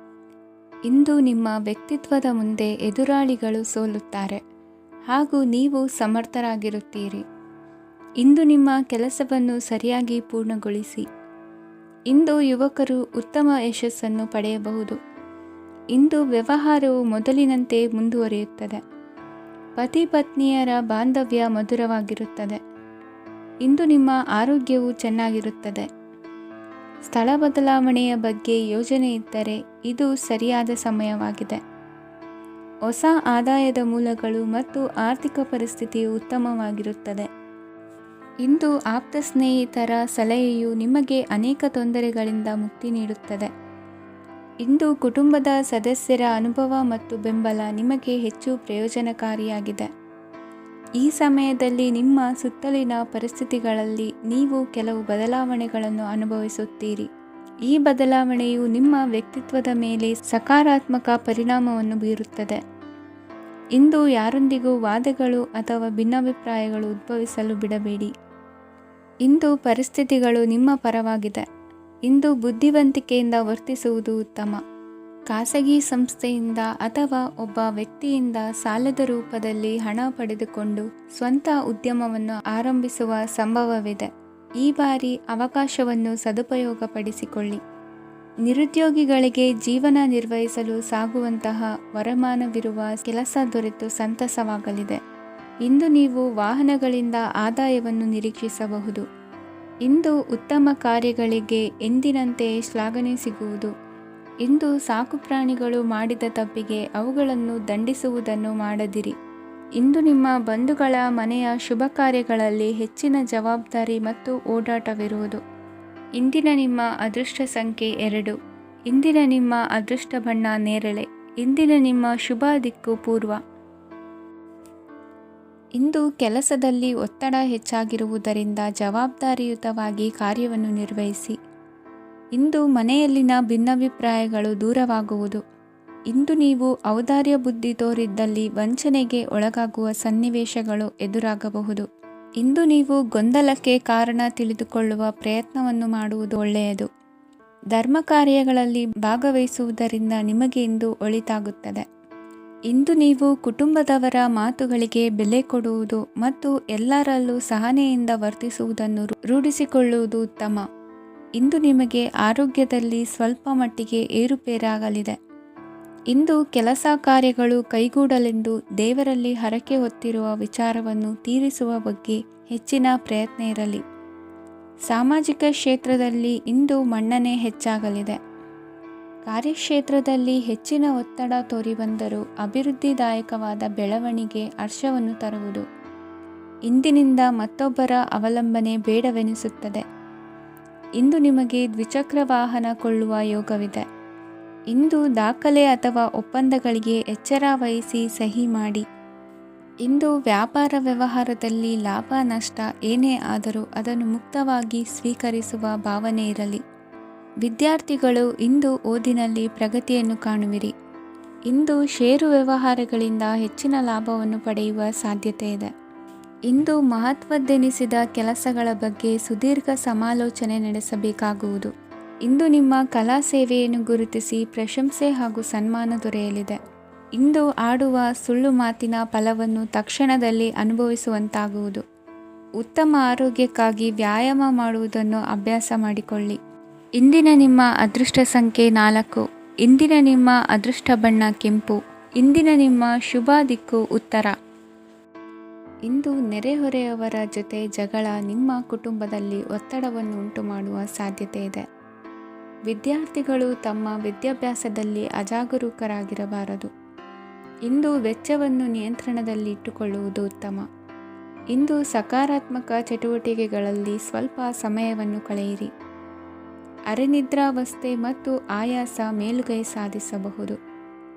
ಇಂದು ನಿಮ್ಮ ವ್ಯಕ್ತಿತ್ವದ ಮುಂದೆ ಎದುರಾಳಿಗಳು ಸೋಲುತ್ತಾರೆ ಹಾಗೂ ನೀವು ಸಮರ್ಥರಾಗಿರುತ್ತೀರಿ. ಇಂದು ನಿಮ್ಮ ಕೆಲಸವನ್ನು ಸರಿಯಾಗಿ ಪೂರ್ಣಗೊಳಿಸಿ. ಇಂದು ಯುವಕರು ಉತ್ತಮ ಯಶಸ್ಸನ್ನು ಪಡೆಯಬಹುದು. ಇಂದು ವ್ಯವಹಾರವು ಮೊದಲಿನಂತೆ ಮುಂದುವರಿಯುತ್ತದೆ. ಪತಿ ಪತ್ನಿಯರ ಬಾಂಧವ್ಯ ಮಧುರವಾಗಿರುತ್ತದೆ. ಇಂದು ನಿಮ್ಮ ಆರೋಗ್ಯವು ಚೆನ್ನಾಗಿರುತ್ತದೆ. ಸ್ಥಳ ಬದಲಾವಣೆಯ ಬಗ್ಗೆ ಯೋಜನೆ ಇದ್ದರೆ ಇದು ಸರಿಯಾದ ಸಮಯವಾಗಿದೆ. ಹೊಸ ಆದಾಯದ ಮೂಲಗಳು ಮತ್ತು ಆರ್ಥಿಕ ಪರಿಸ್ಥಿತಿಯು ಉತ್ತಮವಾಗಿರುತ್ತದೆ. ಇಂದು ಆಪ್ತ ಸ್ನೇಹಿತರ ಸಲಹೆಯು ನಿಮಗೆ ಅನೇಕ ತೊಂದರೆಗಳಿಂದ ಮುಕ್ತಿ ನೀಡುತ್ತದೆ. ಇಂದು ಕುಟುಂಬದ ಸದಸ್ಯರ ಅನುಭವ ಮತ್ತು ಬೆಂಬಲ ನಿಮಗೆ ಹೆಚ್ಚು ಪ್ರಯೋಜನಕಾರಿಯಾಗಿದೆ. ಈ ಸಮಯದಲ್ಲಿ ನಿಮ್ಮ ಸುತ್ತಲಿನ ಪರಿಸ್ಥಿತಿಗಳಲ್ಲಿ ನೀವು ಕೆಲವು ಬದಲಾವಣೆಗಳನ್ನು ಅನುಭವಿಸುತ್ತೀರಿ. ಈ ಬದಲಾವಣೆಯು ನಿಮ್ಮ ವ್ಯಕ್ತಿತ್ವದ ಮೇಲೆ ಸಕಾರಾತ್ಮಕ ಪರಿಣಾಮವನ್ನು ಬೀರುತ್ತದೆ. ಇಂದು ಯಾರೊಂದಿಗೂ ವಾದಗಳು ಅಥವಾ ಭಿನ್ನಾಭಿಪ್ರಾಯಗಳು ಉದ್ಭವಿಸಲು ಬಿಡಬೇಡಿ. ಇಂದು ಪರಿಸ್ಥಿತಿಗಳು ನಿಮ್ಮ ಪರವಾಗಿದೆ. ಇಂದು ಬುದ್ಧಿವಂತಿಕೆಯಿಂದ ವರ್ತಿಸುವುದು ಉತ್ತಮ. ಖಾಸಗಿ ಸಂಸ್ಥೆಯಿಂದ ಅಥವಾ ಒಬ್ಬ ವ್ಯಕ್ತಿಯಿಂದ ಸಾಲದ ರೂಪದಲ್ಲಿ ಹಣ ಪಡೆದುಕೊಂಡು ಸ್ವಂತ ಉದ್ಯಮವನ್ನು ಆರಂಭಿಸುವ ಸಂಭವವಿದೆ. ಈ ಬಾರಿ ಅವಕಾಶವನ್ನು ಸದುಪಯೋಗಪಡಿಸಿಕೊಳ್ಳಿ. ನಿರುದ್ಯೋಗಿಗಳಿಗೆ ಜೀವನ ನಿರ್ವಹಿಸಲು ಸಾಗುವಂತಹ ವರಮಾನವಿರುವ ಕೆಲಸ ದೊರೆತು ಸಂತಸವಾಗಲಿದೆ. ಇಂದು ನೀವು ವಾಹನಗಳಿಂದ ಆದಾಯವನ್ನು ನಿರೀಕ್ಷಿಸಬಹುದು. ಇಂದು ಉತ್ತಮ ಕಾರ್ಯಗಳಿಗೆ ಎಂದಿನಂತೆಯೇ ಶ್ಲಾಘನೆ ಸಿಗುವುದು. ಇಂದು ಸಾಕುಪ್ರಾಣಿಗಳು ಮಾಡಿದ ತಪ್ಪಿಗೆ ಅವುಗಳನ್ನು ದಂಡಿಸುವುದನ್ನು ಮಾಡದಿರಿ. ಇಂದು ನಿಮ್ಮ ಬಂಧುಗಳ ಮನೆಯ ಶುಭ ಕಾರ್ಯಗಳಲ್ಲಿ ಹೆಚ್ಚಿನ ಜವಾಬ್ದಾರಿ ಮತ್ತು ಓಡಾಟವಿರುವುದು. ಇಂದಿನ ನಿಮ್ಮ ಅದೃಷ್ಟ ಸಂಖ್ಯೆ 2. ಇಂದಿನ ನಿಮ್ಮ ಅದೃಷ್ಟ ಬಣ್ಣ ನೇರಳೆ. ಇಂದಿನ ನಿಮ್ಮ ಶುಭ ದಿಕ್ಕು ಪೂರ್ವ. ಇಂದು ಕೆಲಸದಲ್ಲಿ ಒತ್ತಡ ಹೆಚ್ಚಾಗಿರುವುದರಿಂದ ಜವಾಬ್ದಾರಿಯುತವಾಗಿ ಕಾರ್ಯವನ್ನು ನಿರ್ವಹಿಸಿ. ಇಂದು ಮನೆಯಲ್ಲಿನ ಭಿನ್ನಾಭಿಪ್ರಾಯಗಳು ದೂರವಾಗುವುದು. ಇಂದು ನೀವು ಔದಾರ್ಯ ಬುದ್ಧಿ ತೋರಿದ್ದಲ್ಲಿ ವಂಚನೆಗೆ ಒಳಗಾಗುವ ಸನ್ನಿವೇಶಗಳು ಎದುರಾಗಬಹುದು. ಇಂದು ನೀವು ಗೊಂದಲಕ್ಕೆ ಕಾರಣ ತಿಳಿದುಕೊಳ್ಳುವ ಪ್ರಯತ್ನವನ್ನು ಮಾಡುವುದು ಒಳ್ಳೆಯದು. ಧರ್ಮ ಕಾರ್ಯಗಳಲ್ಲಿ ಭಾಗವಹಿಸುವುದರಿಂದ ನಿಮಗೆ ಇಂದು ಒಳಿತಾಗುತ್ತದೆ. ಇಂದು ನೀವು ಕುಟುಂಬದವರ ಮಾತುಗಳಿಗೆ ಬೆಲೆ ಕೊಡುವುದು ಮತ್ತು ಎಲ್ಲರಲ್ಲೂ ಸಹನೆಯಿಂದ ವರ್ತಿಸುವುದನ್ನು ರೂಢಿಸಿಕೊಳ್ಳುವುದು ಉತ್ತಮ. ಇಂದು ನಿಮಗೆ ಆರೋಗ್ಯದಲ್ಲಿ ಸ್ವಲ್ಪ ಮಟ್ಟಿಗೆ ಏರುಪೇರಾಗಲಿದೆ. ಇಂದು ಕೆಲಸ ಕಾರ್ಯಗಳು ಕೈಗೂಡಲೆಂದು ದೇವರಲ್ಲಿ ಹರಕೆ ಹೊತ್ತಿರುವ ವಿಚಾರವನ್ನು ತೀರಿಸುವ ಬಗ್ಗೆ ಹೆಚ್ಚಿನ ಪ್ರಯತ್ನ ಇರಲಿ. ಸಾಮಾಜಿಕ ಕ್ಷೇತ್ರದಲ್ಲಿ ಇಂದು ಮನ್ನಣೆ ಹೆಚ್ಚಾಗಲಿದೆ. ಕಾರ್ಯಕ್ಷೇತ್ರದಲ್ಲಿ ಹೆಚ್ಚಿನ ಒತ್ತಡ ತೋರಿಬಂದರೂ ಅಭಿವೃದ್ಧಿದಾಯಕವಾದ ಬೆಳವಣಿಗೆ ಹರ್ಷವನ್ನು ತರುವುದು. ಇಂದಿನಿಂದ ಮತ್ತೊಬ್ಬರ ಅವಲಂಬನೆ ಬೇಡವೆನಿಸುತ್ತದೆ. ಇಂದು ನಿಮಗೆ ದ್ವಿಚಕ್ರ ವಾಹನ ಕೊಳ್ಳುವ ಯೋಗವಿದೆ. ಇಂದು ದಾಖಲೆ ಅಥವಾ ಒಪ್ಪಂದಗಳಿಗೆ ಎಚ್ಚರ ವಹಿಸಿ ಸಹಿ ಮಾಡಿ. ಇಂದು ವ್ಯಾಪಾರ ವ್ಯವಹಾರದಲ್ಲಿ ಲಾಭ ನಷ್ಟ ಏನೇ ಆದರೂ ಅದನ್ನು ಮುಕ್ತವಾಗಿ ಸ್ವೀಕರಿಸುವ ಭಾವನೆ ಇರಲಿ. ವಿದ್ಯಾರ್ಥಿಗಳು ಇಂದು ಓದಿನಲ್ಲಿ ಪ್ರಗತಿಯನ್ನು ಕಾಣುವಿರಿ. ಇಂದು ಷೇರು ವ್ಯವಹಾರಗಳಿಂದ ಹೆಚ್ಚಿನ ಲಾಭವನ್ನು ಪಡೆಯುವ ಸಾಧ್ಯತೆ ಇದೆ. ಇಂದು ಮಹತ್ವದ್ದೆನಿಸಿದ ಕೆಲಸಗಳ ಬಗ್ಗೆ ಸುದೀರ್ಘ ಸಮಾಲೋಚನೆ ನಡೆಸಬೇಕಾಗುವುದು. ಇಂದು ನಿಮ್ಮ ಕಲಾ ಸೇವೆಯನ್ನು ಗುರುತಿಸಿ ಪ್ರಶಂಸೆ ಹಾಗೂ ಸನ್ಮಾನ ದೊರೆಯಲಿದೆ. ಇಂದು ಆಡುವ ಸುಳ್ಳು ಮಾತಿನ ಫಲವನ್ನು ತಕ್ಷಣದಲ್ಲಿ ಅನುಭವಿಸುವಂತಾಗುವುದು. ಉತ್ತಮ ಆರೋಗ್ಯಕ್ಕಾಗಿ ವ್ಯಾಯಾಮ ಮಾಡುವುದನ್ನು ಅಭ್ಯಾಸ ಮಾಡಿಕೊಳ್ಳಿ. ಇಂದಿನ ನಿಮ್ಮ ಅದೃಷ್ಟ ಸಂಖ್ಯೆ 4. ಇಂದಿನ ನಿಮ್ಮ ಅದೃಷ್ಟ ಬಣ್ಣ ಕೆಂಪು. ಇಂದಿನ ನಿಮ್ಮ ಶುಭ ದಿಕ್ಕು ಉತ್ತರ. ಇಂದು ನೆರೆಹೊರೆಯವರ ಜೊತೆ ಜಗಳ ನಿಮ್ಮ ಕುಟುಂಬದಲ್ಲಿ ಒತ್ತಡವನ್ನು ಉಂಟು ಮಾಡುವ ಸಾಧ್ಯತೆ ಇದೆ. ವಿದ್ಯಾರ್ಥಿಗಳು ತಮ್ಮ ವಿದ್ಯಾಭ್ಯಾಸದಲ್ಲಿ ಅಜಾಗರೂಕರಾಗಿರಬಾರದು. ಇಂದು ವೆಚ್ಚವನ್ನು ನಿಯಂತ್ರಣದಲ್ಲಿ ಇಟ್ಟುಕೊಳ್ಳುವುದು ಉತ್ತಮ. ಇಂದು ಸಕಾರಾತ್ಮಕ ಚಟುವಟಿಕೆಗಳಲ್ಲಿ ಸ್ವಲ್ಪ ಸಮಯವನ್ನು ಕಳೆಯಿರಿ. ಅರೆನಿದ್ರಾವಸ್ಥೆ ಮತ್ತು ಆಯಾಸ ಮೇಲುಗೈ ಸಾಧಿಸಬಹುದು.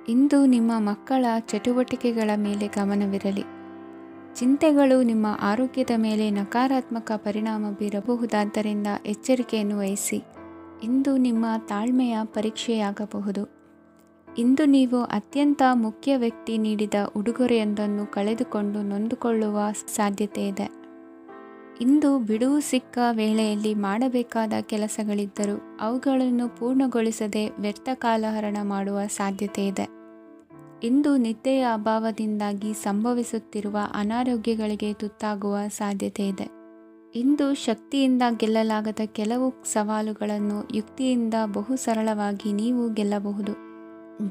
ಇಂದು ನಿಮ್ಮ ಮಕ್ಕಳ ಚಟುವಟಿಕೆಗಳ ಮೇಲೆ ಗಮನವಿರಲಿ. ಚಿಂತೆಗಳು ನಿಮ್ಮ ಆರೋಗ್ಯದ ಮೇಲೆ ನಕಾರಾತ್ಮಕ ಪರಿಣಾಮ ಬೀರಬಹುದಾದ್ದರಿಂದ ಎಚ್ಚರಿಕೆಯನ್ನು ವಹಿಸಿ. ಇಂದು ನಿಮ್ಮ ತಾಳ್ಮೆಯ ಪರೀಕ್ಷೆಯಾಗಬಹುದು. ಇಂದು ನೀವು ಅತ್ಯಂತ ಮುಖ್ಯ ವ್ಯಕ್ತಿ ನೀಡಿದ ಉಡುಗೊರೆಯೊಂದನ್ನು ಕಳೆದುಕೊಂಡು ನೊಂದುಕೊಳ್ಳುವ ಸಾಧ್ಯತೆ ಇದೆ. ಇಂದು ಬಿಡುವು ಸಿಕ್ಕ ವೇಳೆಯಲ್ಲಿ ಮಾಡಬೇಕಾದ ಕೆಲಸಗಳಿದ್ದರೂ ಅವುಗಳನ್ನು ಪೂರ್ಣಗೊಳಿಸದೆ ವ್ಯರ್ಥ ಕಾಲಹರಣ ಮಾಡುವ ಸಾಧ್ಯತೆ ಇದೆ. ಇಂದು ನಿದ್ದೆಯ ಅಭಾವದಿಂದಾಗಿ ಸಂಭವಿಸುತ್ತಿರುವ ಅನಾರೋಗ್ಯಗಳಿಗೆ ತುತ್ತಾಗುವ ಸಾಧ್ಯತೆ ಇದೆ. ಇಂದು ಶಕ್ತಿಯಿಂದ ಗೆಲ್ಲಲಾಗದ ಕೆಲವು ಸವಾಲುಗಳನ್ನು ಯುಕ್ತಿಯಿಂದ ಬಹು ಸರಳವಾಗಿ ನೀವು ಗೆಲ್ಲಬಹುದು.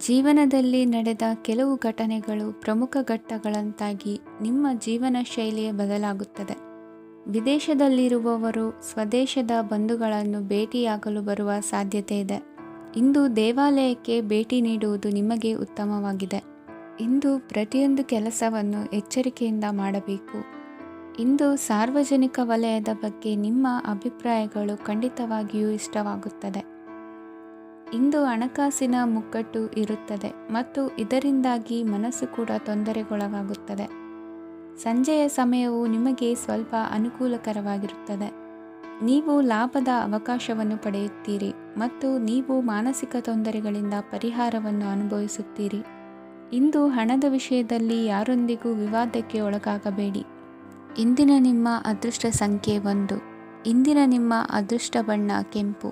ಜೀವನದಲ್ಲಿ ನಡೆದ ಕೆಲವು ಘಟನೆಗಳು ಪ್ರಮುಖ ಘಟ್ಟಗಳಂತಾಗಿ ನಿಮ್ಮ ಜೀವನ ಶೈಲಿಯೇ ಬದಲಾಗುತ್ತದೆ. ವಿದೇಶದಲ್ಲಿರುವವರು ಸ್ವದೇಶದ ಬಂಧುಗಳನ್ನು ಭೇಟಿಯಾಗಲು ಬರುವ ಸಾಧ್ಯತೆ ಇದೆ. ಇಂದು ದೇವಾಲಯಕ್ಕೆ ಭೇಟಿ ನೀಡುವುದು ನಿಮಗೆ ಉತ್ತಮವಾಗಿದೆ. ಇಂದು ಪ್ರತಿಯೊಂದು ಕೆಲಸವನ್ನು ಎಚ್ಚರಿಕೆಯಿಂದ ಮಾಡಬೇಕು. ಇಂದು ಸಾರ್ವಜನಿಕ ವಲಯದ ಬಗ್ಗೆ ನಿಮ್ಮ ಅಭಿಪ್ರಾಯಗಳು ಖಂಡಿತವಾಗಿಯೂ ಇಷ್ಟವಾಗುತ್ತದೆ. ಇಂದು ಹಣಕಾಸಿನ ಮುಗ್ಗಟ್ಟು ಇರುತ್ತದೆ ಮತ್ತು ಇದರಿಂದಾಗಿ ಮನಸ್ಸು ಕೂಡ ತೊಂದರೆಗೊಳಗಾಗುತ್ತದೆ. ಸಂಜೆಯ ಸಮಯವು ನಿಮಗೆ ಸ್ವಲ್ಪ ಅನುಕೂಲಕರವಾಗಿರುತ್ತದೆ. ನೀವು ಲಾಭದ ಅವಕಾಶವನ್ನು ಪಡೆಯುತ್ತೀರಿ ಮತ್ತು ನೀವು ಮಾನಸಿಕ ತೊಂದರೆಗಳಿಂದ ಪರಿಹಾರವನ್ನು ಅನುಭವಿಸುತ್ತೀರಿ. ಇಂದು ಹಣದ ವಿಷಯದಲ್ಲಿ ಯಾರೊಂದಿಗೂ ವಿವಾದಕ್ಕೆ ಒಳಗಾಗಬೇಡಿ. ಇಂದಿನ ನಿಮ್ಮ ಅದೃಷ್ಟ ಸಂಖ್ಯೆ 1. ಇಂದಿನ ನಿಮ್ಮ ಅದೃಷ್ಟ ಬಣ್ಣ ಕೆಂಪು.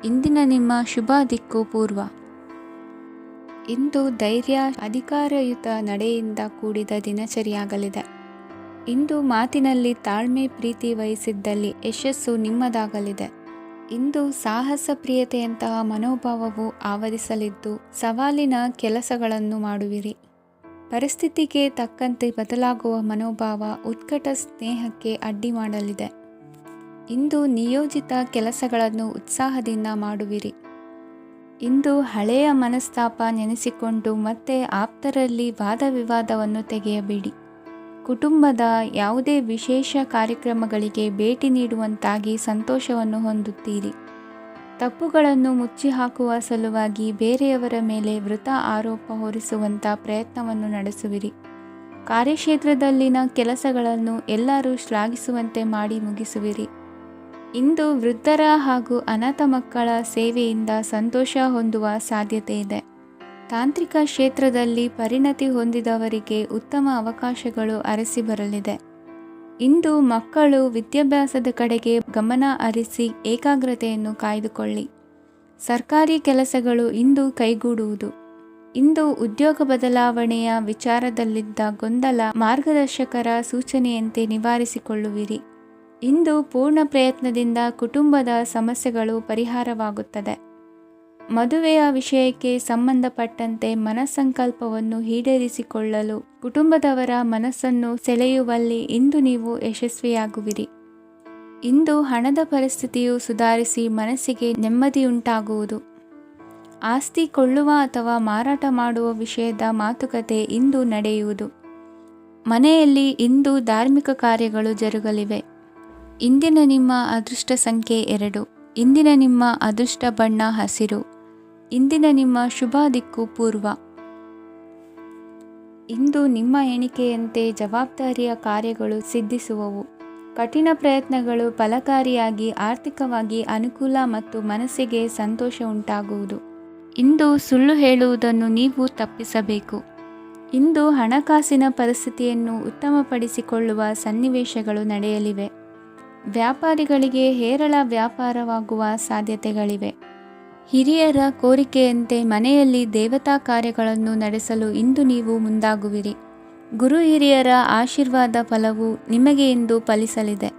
ಇಂದಿನ ನಿಮ್ಮ ಶುಭ ದಿಕ್ಕು ಪೂರ್ವ. ಇಂದು ಧೈರ್ಯ, ಅಧಿಕಾರಯುತ ನಡೆಯಿಂದ ಕೂಡಿದ ದಿನಚರಿಯಾಗಲಿದೆ. ಇಂದು ಮಾತಿನಲ್ಲಿ ತಾಳ್ಮೆ, ಪ್ರೀತಿ ವಹಿಸಿದ್ದಲ್ಲಿ ಯಶಸ್ಸು ನಿಮ್ಮದಾಗಲಿದೆ. ಇಂದು ಸಾಹಸ ಪ್ರಿಯತೆಯಂತಹ ಮನೋಭಾವವು ಆವರಿಸಲಿದ್ದು ಸವಾಲಿನ ಕೆಲಸಗಳನ್ನು ಮಾಡುವಿರಿ. ಪರಿಸ್ಥಿತಿಗೆ ತಕ್ಕಂತೆ ಬದಲಾಗುವ ಮನೋಭಾವ ಉತ್ಕಟ ಸ್ನೇಹಕ್ಕೆ ಅಡ್ಡಿ ಮಾಡಲಿದೆ. ಇಂದು ನಿಯೋಜಿತ ಕೆಲಸಗಳನ್ನು ಉತ್ಸಾಹದಿಂದ ಮಾಡುವಿರಿ. ಇಂದು ಹಳೆಯ ಮನಸ್ತಾಪ ನೆನೆಸಿಕೊಂಡು ಮತ್ತೆ ಆಪ್ತರಲ್ಲಿ ವಾದ ವಿವಾದವನ್ನು ತೆಗೆಯಬೇಡಿ. ಕುಟುಂಬದ ಯಾವುದೇ ವಿಶೇಷ ಕಾರ್ಯಕ್ರಮಗಳಿಗೆ ಭೇಟಿ ನೀಡುವಂತಾಗಿ ಸಂತೋಷವನ್ನು ಹೊಂದುತ್ತೀರಿ. ತಪ್ಪುಗಳನ್ನು ಮುಚ್ಚಿಹಾಕುವ ಸಲುವಾಗಿ ಬೇರೆಯವರ ಮೇಲೆ ವೃಥಾ ಆರೋಪ ಹೊರಿಸುವಂಥ ಪ್ರಯತ್ನವನ್ನು ನಡೆಸುವಿರಿ. ಕಾರ್ಯಕ್ಷೇತ್ರದಲ್ಲಿನ ಕೆಲಸಗಳನ್ನು ಎಲ್ಲರೂ ಶ್ಲಾಘಿಸುವಂತೆ ಮಾಡಿ ಮುಗಿಸುವಿರಿ. ಇಂದು ವೃದ್ಧರ ಹಾಗೂ ಅನಾಥ ಮಕ್ಕಳ ಸೇವೆಯಿಂದ ಸಂತೋಷ ಹೊಂದುವ ಸಾಧ್ಯತೆ ಇದೆ. ತಾಂತ್ರಿಕ ಕ್ಷೇತ್ರದಲ್ಲಿ ಪರಿಣತಿ ಹೊಂದಿದವರಿಗೆ ಉತ್ತಮ ಅವಕಾಶಗಳು ಅರಸಿ ಬರಲಿದೆ. ಇಂದು ಮಕ್ಕಳು ವಿದ್ಯಾಭ್ಯಾಸದ ಕಡೆಗೆ ಗಮನ ಹರಿಸಿ ಏಕಾಗ್ರತೆಯನ್ನು ಕಾಯ್ದುಕೊಳ್ಳಿ. ಸರ್ಕಾರಿ ಕೆಲಸಗಳು ಇಂದು ಕೈಗೂಡುವುದು. ಇಂದು ಉದ್ಯೋಗ ಬದಲಾವಣೆಯ ವಿಚಾರದಲ್ಲಿದ್ದ ಗೊಂದಲ ಮಾರ್ಗದರ್ಶಕರ ಸೂಚನೆಯಂತೆ ನಿವಾರಿಸಿಕೊಳ್ಳುವಿರಿ. ಇಂದು ಪೂರ್ಣ ಪ್ರಯತ್ನದಿಂದ ಕುಟುಂಬದ ಸಮಸ್ಯೆಗಳು ಪರಿಹಾರವಾಗುತ್ತದೆ. ಮದುವೆಯ ವಿಷಯಕ್ಕೆ ಸಂಬಂಧಪಟ್ಟಂತೆ ಮನಸ್ಸಂಕಲ್ಪವನ್ನು ಈಡೇರಿಸಿಕೊಳ್ಳಲು ಕುಟುಂಬದವರ ಮನಸ್ಸನ್ನು ಸೆಳೆಯುವಲ್ಲಿ ಇಂದು ನೀವು ಯಶಸ್ವಿಯಾಗುವಿರಿ. ಇಂದು ಹಣದ ಪರಿಸ್ಥಿತಿಯು ಸುಧಾರಿಸಿ ಮನಸ್ಸಿಗೆ ನೆಮ್ಮದಿಯುಂಟಾಗುವುದು. ಆಸ್ತಿ ಕೊಳ್ಳುವ ಅಥವಾ ಮಾರಾಟ ಮಾಡುವ ವಿಷಯದ ಮಾತುಕತೆ ಇಂದು ನಡೆಯುವುದು. ಮನೆಯಲ್ಲಿ ಇಂದು ಧಾರ್ಮಿಕ ಕಾರ್ಯಗಳು ಜರುಗಲಿವೆ. ಇಂದಿನ ನಿಮ್ಮ ಅದೃಷ್ಟ ಸಂಖ್ಯೆ 2. ಇಂದಿನ ನಿಮ್ಮ ಅದೃಷ್ಟ ಬಣ್ಣ ಹಸಿರು. ಇಂದಿನ ನಿಮ್ಮ ಶುಭ ದಿಕ್ಕು ಪೂರ್ವ. ಇಂದು ನಿಮ್ಮ ಎಣಿಕೆಯಂತೆ ಜವಾಬ್ದಾರಿಯ ಕಾರ್ಯಗಳು ಸಿದ್ಧಿಸುವವು. ಕಠಿಣ ಪ್ರಯತ್ನಗಳು ಫಲಕಾರಿಯಾಗಿ ಆರ್ಥಿಕವಾಗಿ ಅನುಕೂಲ ಮತ್ತು ಮನಸ್ಸಿಗೆ ಸಂತೋಷ ಉಂಟಾಗುವುದು. ಇಂದು ಸುಳ್ಳು ಹೇಳುವುದನ್ನು ನೀವು ತಪ್ಪಿಸಬೇಕು. ಇಂದು ಹಣಕಾಸಿನ ಪರಿಸ್ಥಿತಿಯನ್ನು ಉತ್ತಮಪಡಿಸಿಕೊಳ್ಳುವ ಸನ್ನಿವೇಶಗಳು ನಡೆಯಲಿವೆ. ವ್ಯಾಪಾರಿಗಳಿಗೆ ಹೇರಳ ವ್ಯಾಪಾರವಾಗುವ ಸಾಧ್ಯತೆಗಳಿವೆ. ಹಿರಿಯರ ಕೋರಿಕೆಯಂತೆ ಮನೆಯಲ್ಲಿ ದೇವತಾ ಕಾರ್ಯಗಳನ್ನು ನಡೆಸಲು ಇಂದು ನೀವು ಮುಂದಾಗುವಿರಿ. ಗುರು ಹಿರಿಯರ ಆಶೀರ್ವಾದ ಫಲವು ನಿಮಗೆ ಇಂದು ಫಲಿಸಲಿದೆ.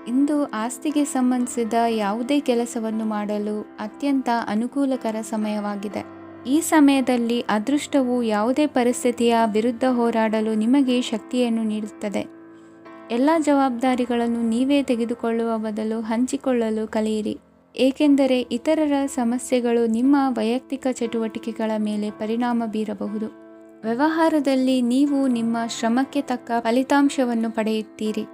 ಇಂದು ಆಸ್ತಿಗೆ ಸಂಬಂಧಿಸಿದ ಯಾವುದೇ ಕೆಲಸವನ್ನು ಮಾಡಲು ಅತ್ಯಂತ ಅನುಕೂಲಕರ ಸಮಯವಾಗಿದೆ. ಈ ಸಮಯದಲ್ಲಿ ಅದೃಷ್ಟವು ಯಾವುದೇ ಪರಿಸ್ಥಿತಿಯ ವಿರುದ್ಧ ಹೋರಾಡಲು ನಿಮಗೆ ಶಕ್ತಿಯನ್ನು ನೀಡುತ್ತದೆ. ಎಲ್ಲ ಜವಾಬ್ದಾರಿಗಳನ್ನು ನೀವೇ ತೆಗೆದುಕೊಳ್ಳುವ ಬದಲು ಹಂಚಿಕೊಳ್ಳಲು ಕಲಿಯಿರಿ. ಏಕೆಂದರೆ ಇತರರ ಸಮಸ್ಯೆಗಳು ನಿಮ್ಮ ವೈಯಕ್ತಿಕ ಚಟುವಟಿಕೆಗಳ ಮೇಲೆ ಪರಿಣಾಮ ಬೀರಬಹುದು. ವ್ಯವಹಾರದಲ್ಲಿ ನೀವು ನಿಮ್ಮ ಶ್ರಮಕ್ಕೆ ತಕ್ಕ ಫಲಿತಾಂಶವನ್ನು ಪಡೆಯುತ್ತೀರಿ.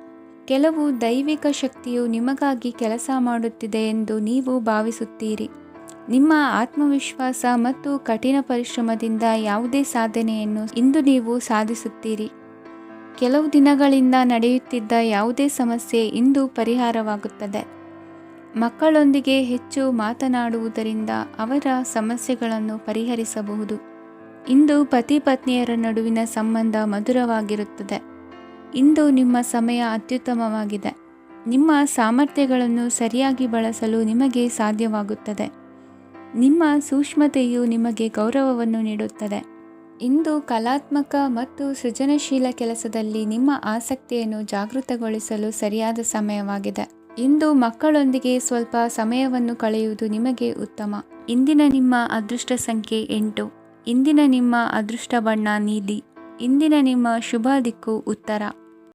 ಕೆಲವು ದೈವಿಕ ಶಕ್ತಿಯು ನಿಮಗಾಗಿ ಕೆಲಸ ಮಾಡುತ್ತಿದೆ ಎಂದು ನೀವು ಭಾವಿಸುತ್ತೀರಿ. ನಿಮ್ಮ ಆತ್ಮವಿಶ್ವಾಸ ಮತ್ತು ಕಠಿಣ ಪರಿಶ್ರಮದಿಂದ ಯಾವುದೇ ಸಾಧನೆಯನ್ನು ಇಂದು ನೀವು ಸಾಧಿಸುತ್ತೀರಿ. ಕೆಲವು ದಿನಗಳಿಂದ ನಡೆಯುತ್ತಿದ್ದ ಯಾವುದೇ ಸಮಸ್ಯೆ ಇಂದು ಪರಿಹಾರವಾಗುತ್ತದೆ. ಮಕ್ಕಳೊಂದಿಗೆ ಹೆಚ್ಚು ಮಾತನಾಡುವುದರಿಂದ ಅವರ ಸಮಸ್ಯೆಗಳನ್ನು ಪರಿಹರಿಸಬಹುದು. ಇಂದು ಪತಿ ಪತ್ನಿಯರ ನಡುವಿನ ಸಂಬಂಧ ಮಧುರವಾಗಿರುತ್ತದೆ. ಇಂದು ನಿಮ್ಮ ಸಮಯ ಅತ್ಯುತ್ತಮವಾಗಿದೆ. ನಿಮ್ಮ ಸಾಮರ್ಥ್ಯಗಳನ್ನು ಸರಿಯಾಗಿ ಬಳಸಲು ನಿಮಗೆ ಸಾಧ್ಯವಾಗುತ್ತದೆ. ನಿಮ್ಮ ಸೂಕ್ಷ್ಮತೆಯು ನಿಮಗೆ ಗೌರವವನ್ನು ನೀಡುತ್ತದೆ. ಇಂದು ಕಲಾತ್ಮಕ ಮತ್ತು ಸೃಜನಶೀಲ ಕೆಲಸದಲ್ಲಿ ನಿಮ್ಮ ಆಸಕ್ತಿಯನ್ನು ಜಾಗೃತಗೊಳಿಸಲು ಸರಿಯಾದ ಸಮಯವಾಗಿದೆ. ಇಂದು ಮಕ್ಕಳೊಂದಿಗೆ ಸ್ವಲ್ಪ ಸಮಯವನ್ನು ಕಳೆಯುವುದು ನಿಮಗೆ ಉತ್ತಮ. ಇಂದಿನ ನಿಮ್ಮ ಅದೃಷ್ಟ ಸಂಖ್ಯೆ 8. ಇಂದಿನ ನಿಮ್ಮ ಅದೃಷ್ಟ ಬಣ್ಣ ನೀಲಿ. ಇಂದಿನ ನಿಮ್ಮ ಶುಭ ದಿಕ್ಕು ಉತ್ತರ.